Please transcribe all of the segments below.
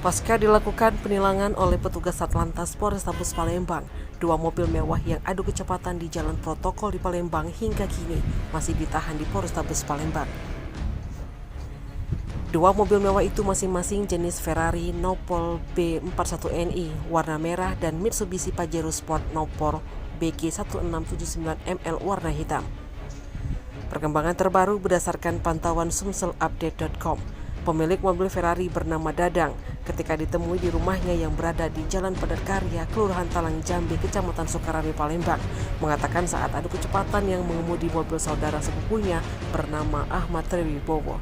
Pasca dilakukan penilangan oleh petugas Satlantas Polrestabes Palembang, 2 mobil mewah yang adu kecepatan di jalan protokol di Palembang hingga kini masih ditahan di Polrestabes Palembang. 2 mobil mewah itu masing-masing jenis Ferrari Nopol B41NI warna merah dan Mitsubishi Pajero Sport Nopor BG1679ML warna hitam. Perkembangan terbaru berdasarkan pantauan sumselupdate.com. Pemilik mobil Ferrari bernama Dadang ketika ditemui di rumahnya yang berada di Jalan Padatkarya, Kelurahan Talang Jambi, Kecamatan Sukarame, Palembang, mengatakan saat adu kecepatan yang mengemudi mobil saudara sepupunya bernama Ahmad Triwibowo.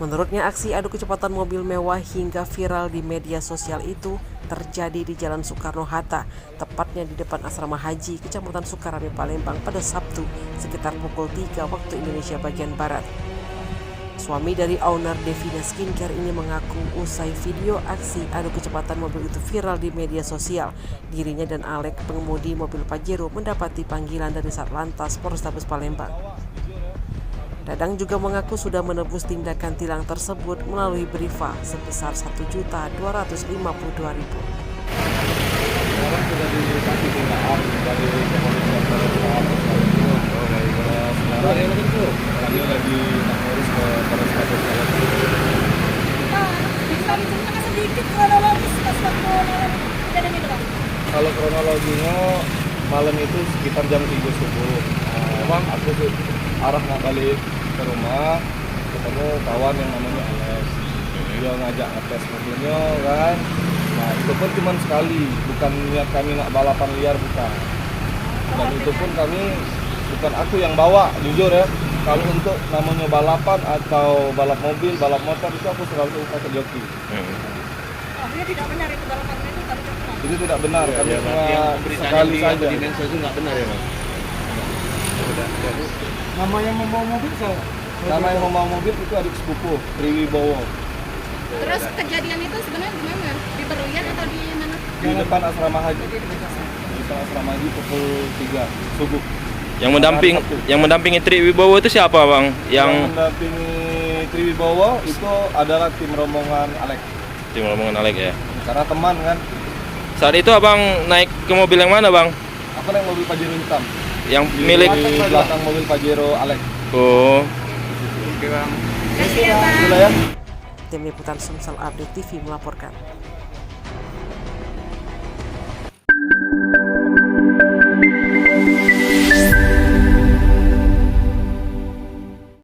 Menurutnya, aksi adu kecepatan mobil mewah hingga viral di media sosial itu terjadi di Jalan Soekarno-Hatta, tepatnya di depan Asrama Haji, Kecamatan Sukarame, Palembang pada Sabtu sekitar pukul 3 waktu Indonesia bagian Barat. Suami dari owner Devina Skincare ini mengaku usai video aksi adu kecepatan mobil itu viral di media sosial, dirinya dan Alek, pengemudi mobil Pajero, mendapati panggilan dari Satlantas Polrestabes Palembang. Dadang juga mengaku sudah menebus tindakan tilang tersebut melalui brifa sebesar Rp1.252.000. Sekarang sudah dikasih tindakan dari kepolisian kami lagi ngurus ke Polrestabes Palembang. Bisa diceritakan sedikit kronologis pas waktu malam kejadian itu, Bang? Kalau kronologinya malam itu sekitar jam 3 subuh. Memang aku arah mau balik ke rumah, ketemu kawan yang namanya Alex. Dia ngajak ngetes mobilnya kan. Nah itu pun cuma sekali, bukan niat kami nak balapan liar, bukan. Dan itu pun kami, bukan aku yang bawa, jujur ya. Kalau untuk namanya balapan atau balap mobil, balap motor itu aku selalu pakai joki. Dia tidak benar itu balapan itu tadi benar. Itu tidak benar, kami cuma sekali saja. Dimensi itu nggak benar ya, Mas? Nama yang membawa mobil saya? Nama yang membawa mobil itu adik sepupu, Triwibowo. Terus kejadian itu sebenarnya di mana? Di Berlian atau di mana? Di depan Asrama Haji. Di depan Asrama Haji pukul 3 subuh. Yang mendampingi Triwibowo itu siapa, Bang? Yang mendampingi Triwibowo itu adalah tim rombongan Alek. Tim rombongan Alek ya. Karena teman kan. Saat itu Abang naik ke mobil yang mana, Bang? Aku naik mobil Pajero hitam. Yang Di milik belakang mobil Pajero Alek. Oh. Kasih ya, Bang. Itulah ya. Tim Liputan Sumsel Update TV melaporkan.